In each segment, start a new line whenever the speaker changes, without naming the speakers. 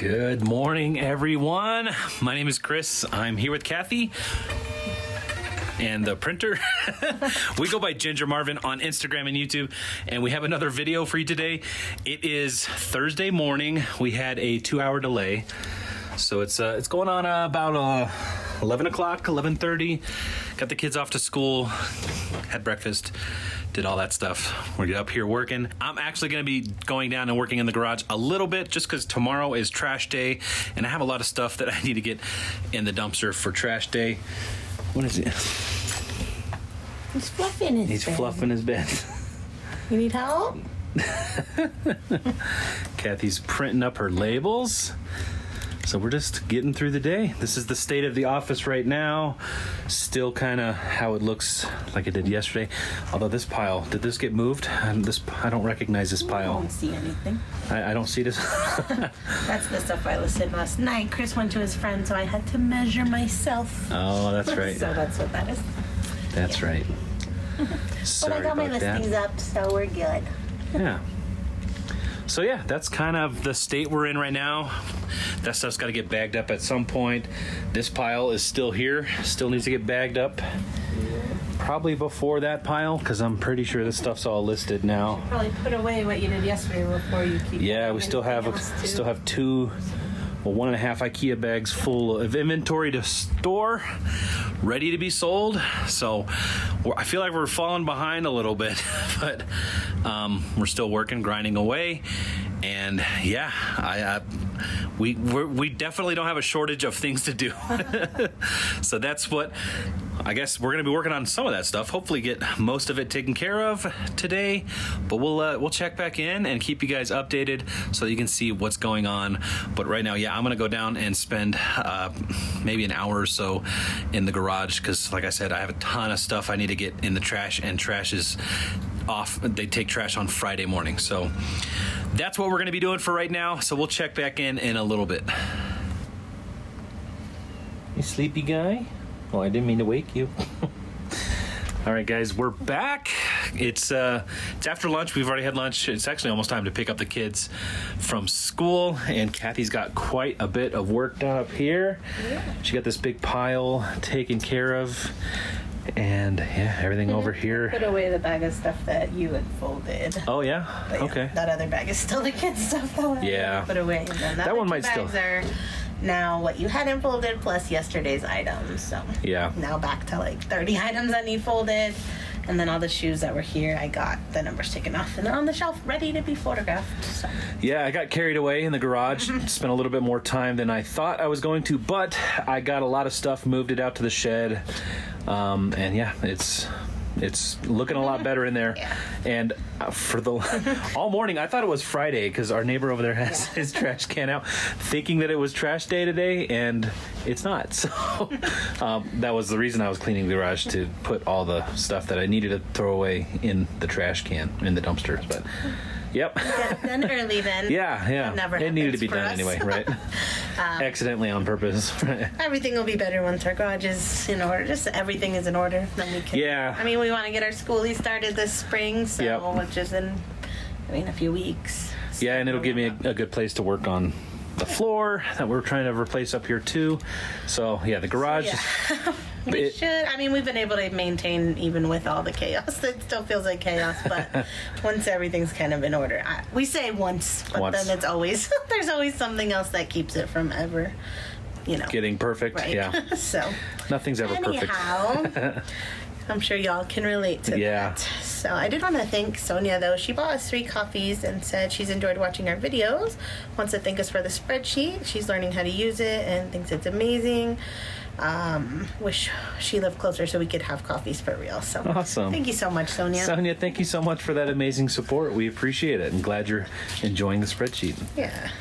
Good morning, everyone. My name is Chris. I'm here with Kathy and the printer. We go by Ginger Marvin on Instagram and YouTube, and we have another video for you today. It is Thursday morning. We had a 2-hour delay, so it's going on about 11 o'clock, 11:30. Got the kids off to school, had breakfast, did all that stuff. We're up here working. I'm actually going to be going down and working in the garage a little bit just because tomorrow is trash day, and I have a lot of stuff that I need to get in the dumpster for trash day. What is it?
He's fluffing his bed.
He's fluffing his bed.
You need help?
Kathy's printing up her labels. So we're just getting through the day. This is the state of the office right now. Still kind of how it looks like it did yesterday. Although this pile, did this get moved? I don't recognize this pile.
I don't see anything.
I don't see this.
That's the stuff I listed last night. Chris went to his friend, so I had to measure myself.
Oh, that's right.
So that's what that is.
That's right.
But I got my listings up, so we're good.
Yeah. So yeah, that's kind of the state we're in right now. That stuff's got to get bagged up at some point. This pile is still here, still needs to get bagged up. Probably before that pile, because I'm pretty sure this stuff's all listed now.
You should probably put away what you did yesterday before you keep.
Yeah, we still have 1.5 IKEA bags full of inventory to store, ready to be sold. So I feel like we're falling behind a little bit, but we're still working, grinding away. And yeah, we definitely don't have a shortage of things to do. So that's what I guess we're going to be working on. Some of that stuff, hopefully get most of it taken care of today, but we'll check back in and keep you guys updated so you can see what's going on. But right now, yeah, I'm going to go down and spend maybe an hour or so in the garage because, like I said, I have a ton of stuff I need to get in the trash, and trash is off. They take trash on Friday morning. So that's what we're going to be doing for right now. So we'll check back in a little bit. You sleepy guy? Oh, I didn't mean to wake you. All right, guys, we're back. It's after lunch. We've already had lunch. It's actually almost time to pick up the kids from school, and Kathy's got quite a bit of work done up here. Yeah. She got this big pile taken care of, and yeah, everything over here.
Put away the bag of stuff that you had folded.
Oh yeah,
but
okay.
Yeah, that other bag is still the kids' stuff that I put away. And then
that one might still.
Are now what you hadn't folded plus yesterday's items. So
yeah,
now back to like 30 items that need folded. And then all the shoes that were here, I got the numbers taken off and they're on the shelf ready to be photographed. So. Yeah,
I got carried away in the garage. Spent a little bit more time than I thought I was going to, but I got a lot of stuff, moved it out to the shed. And yeah, it's looking a lot better in there.
Yeah.
And for the all morning, I thought it was Friday because our neighbor over there has his trash can out, thinking that it was trash day today, and it's not. So that was the reason I was cleaning the garage, to put all the stuff that I needed to throw away in the trash can, in the dumpsters. But yep.
Get it done early then.
Yeah. It needed to be done anyway, right? Accidentally on purpose.
Everything will be better once our garage is in order. Just everything is in order. Then we can.
Yeah.
I mean, we want to get our schoolie started this spring, so which is in, a few weeks. So
yeah, and it'll give me a good place to work on the floor that we're trying to replace up here too. So yeah, the garage.
So, yeah. We should. I mean, we've been able to maintain even with all the chaos. It still feels like chaos, but once everything's kind of in order, we say once, but then it's always there's always something else that keeps it from ever,
getting perfect.
Right.
Yeah,
so
nothing's ever perfect.
I'm sure y'all can relate to that. So I did want to thank Sonia, though. She bought us 3 coffees and said she's enjoyed watching our videos. Wants to thank us for the spreadsheet. She's learning how to use it and thinks it's amazing. Wish she lived closer so we could have coffees for real. So
awesome.
Thank you so much, Sonia.
Sonia, thank you so much for that amazing support. We appreciate it, and glad you're enjoying the spreadsheet.
Yeah.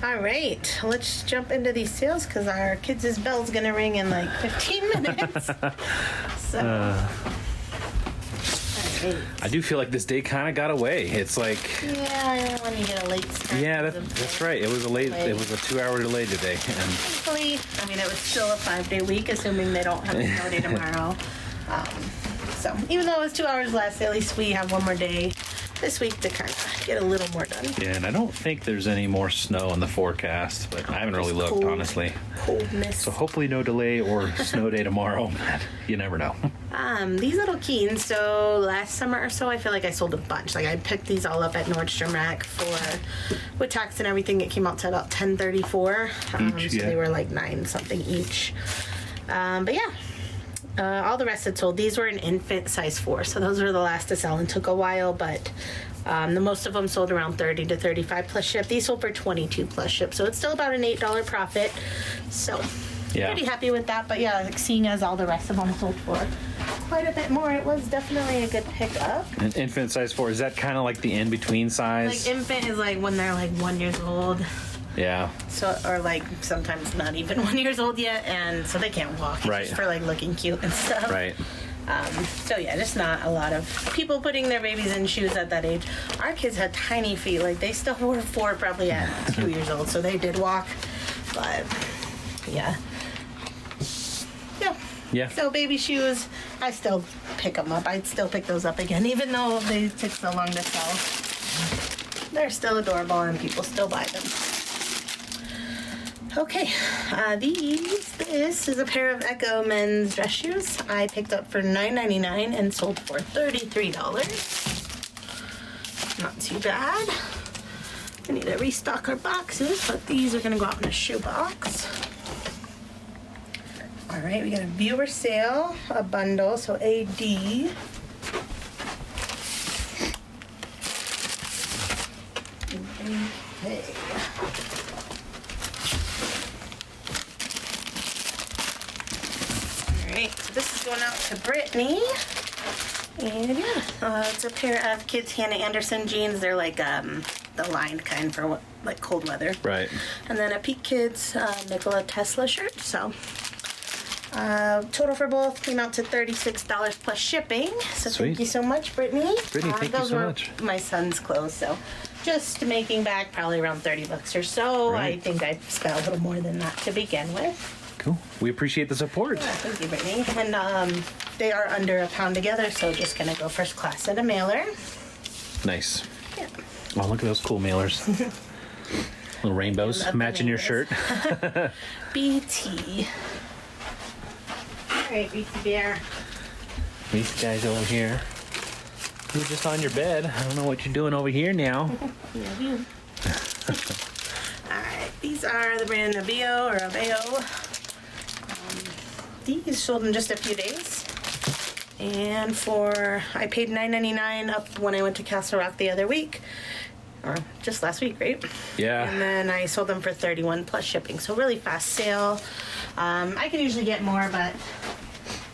All right, let's jump into these sales because our kids' bell's going to ring in like 15 minutes. So,
I do feel like this day kind of got away. It's like...
Yeah, I don't want to get a late start.
Yeah, that's right. It was a 2-hour delay today. And
thankfully, it was still a 5-day week, assuming they don't have a snow day tomorrow. So even though it was 2 hours less, at least we have one more day this week to kind of get a little more done.
Yeah, and I don't think there's any more snow in the forecast, but I haven't really looked,
cold,
honestly.
Coldness.
So hopefully no delay or snow day tomorrow, but you never know.
These little keens, so last summer or so, I feel like I sold a bunch. Like I picked these all up at Nordstrom Rack for, with tax and everything, it came out to about $10.34.
Each,
so
yeah.
they were like $9 something each. But yeah. All the rest had sold. These were an infant size 4, so those were the last to sell and took a while, but the most of them sold around 30 to 35 plus ship. These sold for 22 plus ship, so it's still about an $8 profit. So
Yeah.
pretty happy with that, but yeah, like seeing as all the rest of them sold for quite a bit more, it was definitely a good pickup.
An infant size 4, is that kind of like the in-between size?
Like infant is like when they're like 1 year old.
Yeah.
So, or like sometimes not even 1 year old yet, and so they can't walk. It's
Right.
just for like looking cute and stuff.
Right.
So yeah, just not a lot of people putting their babies in shoes at that age. Our kids had tiny feet, like they still were 4 probably at 2 years old, so they did walk. But yeah. Yeah.
Yeah.
So baby shoes, I still pick them up. I'd still pick those up again, even though they took so long to sell. They're still adorable and people still buy them. Okay, this is a pair of Echo men's dress shoes. I picked up for $9.99 and sold for $33. Not too bad. I need to restock our boxes, but these are gonna go out in a shoe box. All right, we got a viewer sale, a bundle, so AD. Okay. Alright, so this is going out to Brittany. And yeah, it's a pair of kids' Hannah Anderson jeans. They're like the lined kind for like cold weather.
Right.
And then a Peak Kids Nikola Tesla shirt. So total for both came out to $36 plus shipping. So
Sweet.
Thank you so much, Brittany.
Brittany, thank you
those
so
were
much.
my son's clothes, so just making back probably around $30 or so.
Right.
I think I spent a little more than that to begin with.
Cool. We appreciate the support.
Yeah, thank you, Brittany. And they are under a pound together, so just gonna go first class at a mailer.
Nice.
Yeah.
Oh, look at those cool mailers. Little rainbows
Love the
matching your
rainbows.
shirt.
BT. All right, BT Bear.
These guys over here. You're just on your bed. I don't know what you're doing over here now.
Yeah, you. Alright, these are the brand Abeo or Abeo. These sold in just a few days. And I paid $9.99 up when I went to Castle Rock the other week. Or just last week, right?
Yeah.
And then I sold them for $31 plus shipping. So really fast sale. I can usually get more, but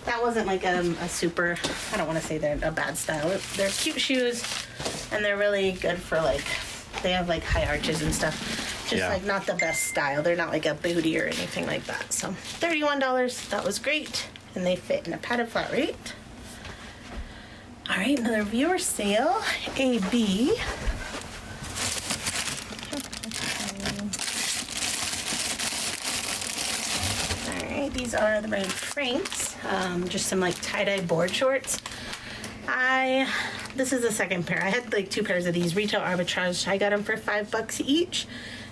that wasn't like a super, I don't want to say they're a bad style. They're cute shoes, and they're really good for like, they have like high arches and stuff. Just
Yeah.
like not the best style. They're not like a booty or anything like that. So $31, that was great. And they fit in a padded flat rate. All right, another viewer sale, AB. These are the brand Franks, just some like tie-dye board shorts. This is the second pair. I had like 2 pairs of these, retail arbitrage. I got them for $5 each,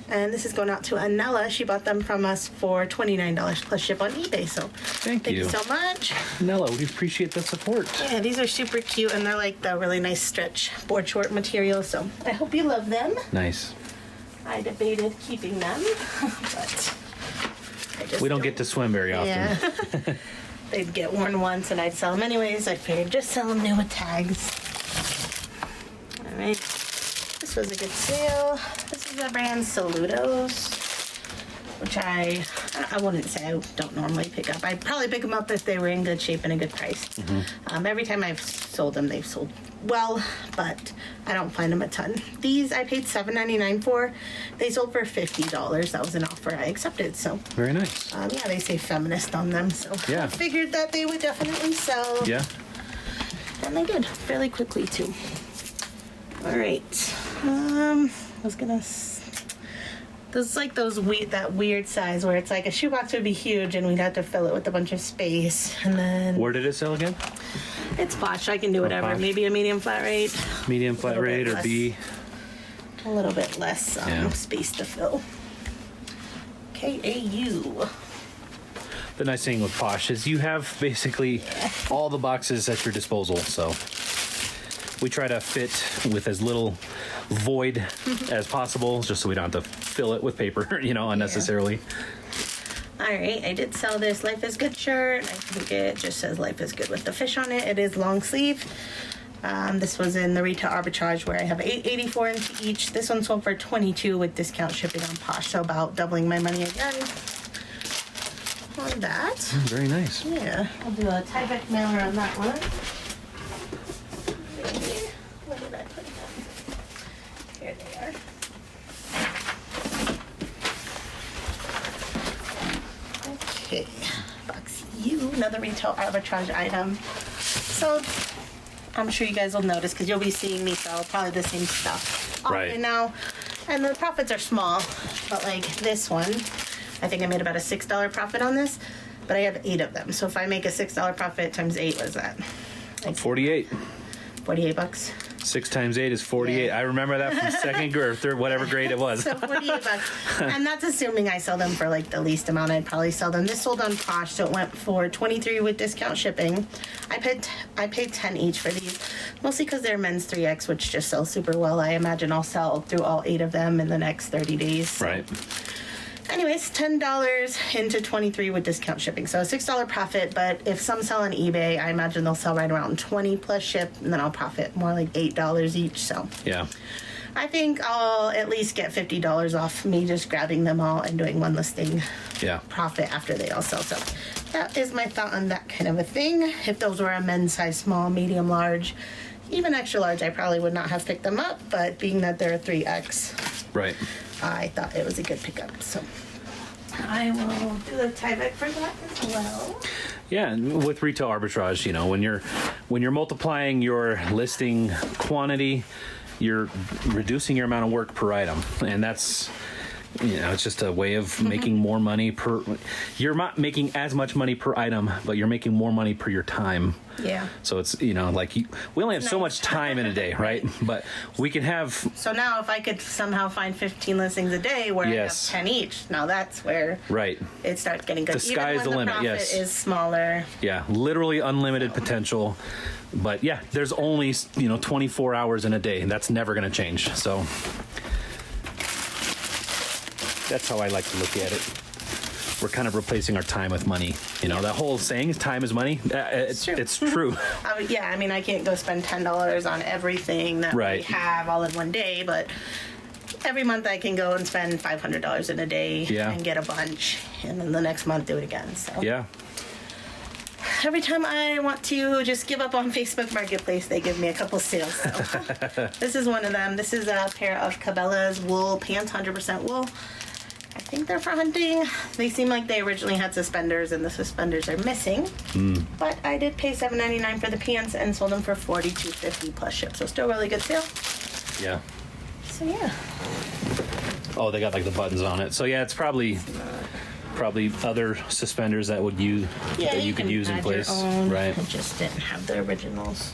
and this is going out to Anella. She bought them from us for $29 plus ship on eBay. So
Thank you
so much.
Nella, we appreciate the support.
Yeah, these are super cute, and they're like the really nice stretch board short material. So I hope you love them.
Nice.
I debated keeping them, but I just
We don't get to swim very often.
Yeah. They'd get worn once and I'd sell them anyways. I figured just sell them new with tags. All right. This was a good sale. This is the brand Saludos, which I wouldn't say I don't normally pick up. I'd probably pick them up if they were in good shape and a good price. Every time I've sold them, they've sold well, but I don't find them a ton. These I paid $7.99 for. They sold for $50. That was an offer I accepted. So
Very nice.
yeah, they say feminist on them, so
Yeah.
I figured that they would definitely sell.
Yeah.
And they did fairly quickly too. All right. I was gonna. This is like that weird size where it's like a shoebox would be huge and we'd have to fill it with a bunch of space, and then
Where did it sell again?
It's Posh. I can do whatever.
Posh.
Maybe a medium flat rate.
Medium flat rate or B.
A little bit less space to fill. KAU.
The nice thing with Posh is you have basically all the boxes at your disposal. So we try to fit with as little void as possible, just so we don't have to fill it with paper, unnecessarily.
All right, I did sell this Life is Good shirt. I think it just says Life is Good with the fish on it. It is long sleeve. This was in the retail arbitrage where I have $8.84 into each. This one sold for $22 with discount shipping on Posh, so about doubling my money again on that.
Very nice.
Yeah, I'll do a Tyvek mailer on that one. Maybe. Where did I put them? Here they are. Okay, box U, another retail arbitrage item. So I'm sure you guys will notice because you'll be seeing me sell probably the same stuff often now. And the profits are small, but like this one, I think I made about a $6 profit on this, but I have 8 of them. So if I make a $6 profit times 8, what is that? Like
48.
48 bucks.
6 times 8 is 48. Yeah. I remember that from second or third, whatever grade it was.
So 48 bucks. And that's assuming I sell them for like the least amount I'd probably sell them. This sold on Posh, so it went for 23 with discount shipping. I paid 10 each for these, mostly because they're men's 3X, which just sells super well. I imagine I'll sell through all 8 of them in the next 30 days. So.
Right.
Anyways, $10 into 23 with discount shipping. So a $6 profit, but if some sell on eBay, I imagine they'll sell right around 20 plus ship, and then I'll profit more like $8 each. So
yeah,
I think I'll at least get $50 off me just grabbing them all and doing one listing profit after they all sell. So that is my thought on that kind of a thing. If those were a men's size small, medium, large, even extra large, I probably would not have picked them up, but being that they're a 3X,
right,
I thought it was a good pickup. So I will do the Tyvek for that as well.
Yeah, and with retail arbitrage, when you're multiplying your listing quantity, you're reducing your amount of work per item, and that's it's just a way of making more money per. You're not making as much money per item, but you're making more money per your time.
Yeah.
So it's we only have so much time in a day, right? But we can have.
So now, if I could somehow find 15 listings a day where I have 10 each, now that's where it starts getting good.
The sky is the limit.
Profit is smaller.
Yeah, literally unlimited potential. But yeah, there's only 24 hours in a day, and that's never going to change. So that's how I like to look at it. We're kind of replacing our time with money. That whole saying, time is money, it's true.
I can't go spend $10 on everything that we have all in one day, but every month I can go and spend $500 in a day and get a bunch, and then the next month do it again. So every time I want to just give up on Facebook Marketplace, they give me a couple sales. So this is one of them. This is a pair of Cabela's wool pants, 100% wool. I think they're for hunting. They seem like they originally had suspenders, and the suspenders are missing. But I did pay $7.99 for the pants and sold them for $42.50 plus ship. So still really good sale.
Yeah.
So yeah.
Oh, they got like the buttons on it. So yeah, it's probably other suspenders that you could use in place. Right.
I just didn't have the originals.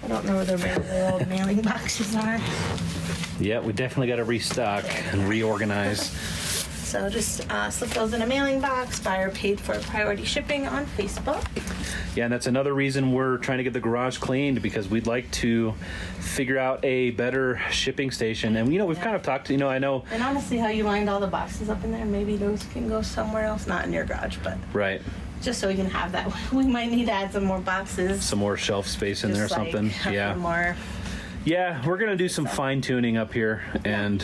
I don't know where the regular old mailing boxes are.
Yeah, we definitely got to restock and reorganize.
So just slip those in a mailing box. Buyer paid for priority shipping on Facebook.
Yeah, and that's another reason we're trying to get the garage cleaned, because we'd like to figure out a better shipping station. And we've kind of talked. I know.
And honestly, how you lined all the boxes up in there, maybe those can go somewhere else, not in your garage, but just so we can have that. We might need to add some more boxes,
some more shelf space in there or something.
More.
Yeah, we're going to do some fine tuning up here. And,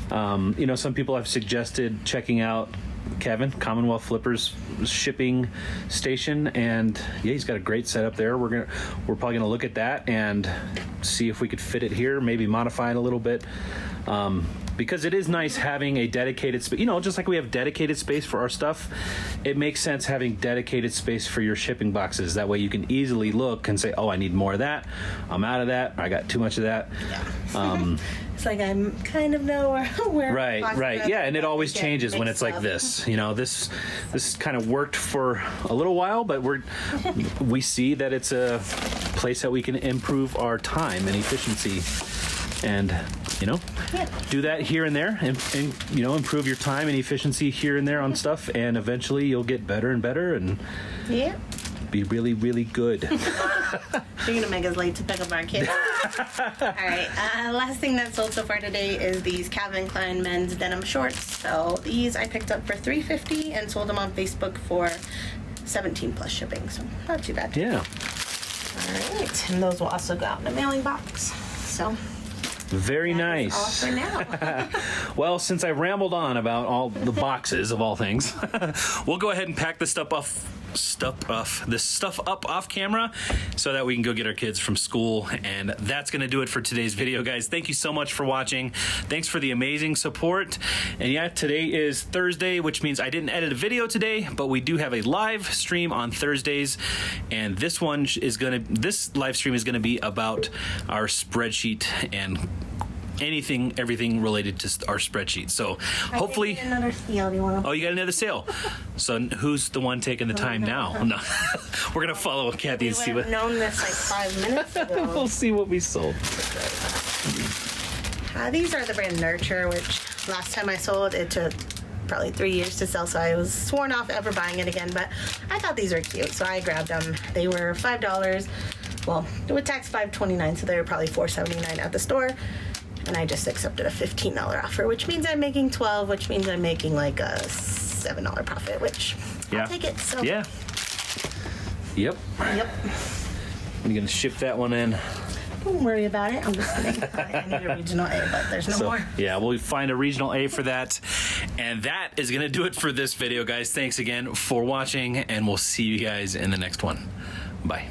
some people have suggested checking out Kevin, Commonwealth Flippers shipping station. And he's got a great setup there. We're probably going to look at that and see if we could fit it here, maybe modify it a little bit. Because it is nice having a dedicated space. Just like we have dedicated space for our stuff, it makes sense having dedicated space for your shipping boxes. That way you can easily look and say, oh, I need more of that. I'm out of that. I got too much of that.
Yeah. It's like I kind of know where
Right. Yeah, and it always changes when it's like this. You know, this kind of worked for a little while, but we see that it's a place that we can improve our time and efficiency, and do that here and there, and improve your time and efficiency here and there on stuff, and eventually you'll get better and better, and be really, really good.
You're gonna make us late to pick up our kids. All right. Last thing that sold so far today is these Calvin Klein men's denim shorts. So these I picked up for $3.50 and sold them on Facebook for $17 plus shipping. So not too bad.
Yeah.
All right, and those will also go out in a mailing box. So.
Very nice.
All for now.
Well, since I rambled on about all the boxes of all things, we'll go ahead and pack this stuff up off camera so that we can go get our kids from school. And that's going to do it for today's video, guys. Thank you so much for watching. Thanks for the amazing support. And yeah, today is Thursday, which means I didn't edit a video today, but we do have a live stream on Thursdays. And this live stream is going to be about our spreadsheet and everything related to our spreadsheet. So hopefully
another sale. Do you want to?
Oh, you got another sale. So who's the one taking the time now? No. We're gonna follow Kathy and see what.
Known this like 5 minutes ago.
We'll see what we sold.
These are the brand Nurture, which last time I sold it took probably 3 years to sell, so I was sworn off ever buying it again. But I thought these were cute, so I grabbed them. They were $5. Well, with tax $5.29, so they were probably $4.79 at the store. And I just accepted a $15 offer, which means I'm making $12, which means I'm making like a $7 profit, which I'll take it. So
Yep. I'm gonna ship that one in.
Don't worry about it. I'm just kidding. I need a regional A, but there's no more.
Yeah, we'll find a regional A for that. And that is gonna do it for this video, guys. Thanks again for watching, and we'll see you guys in the next one. Bye.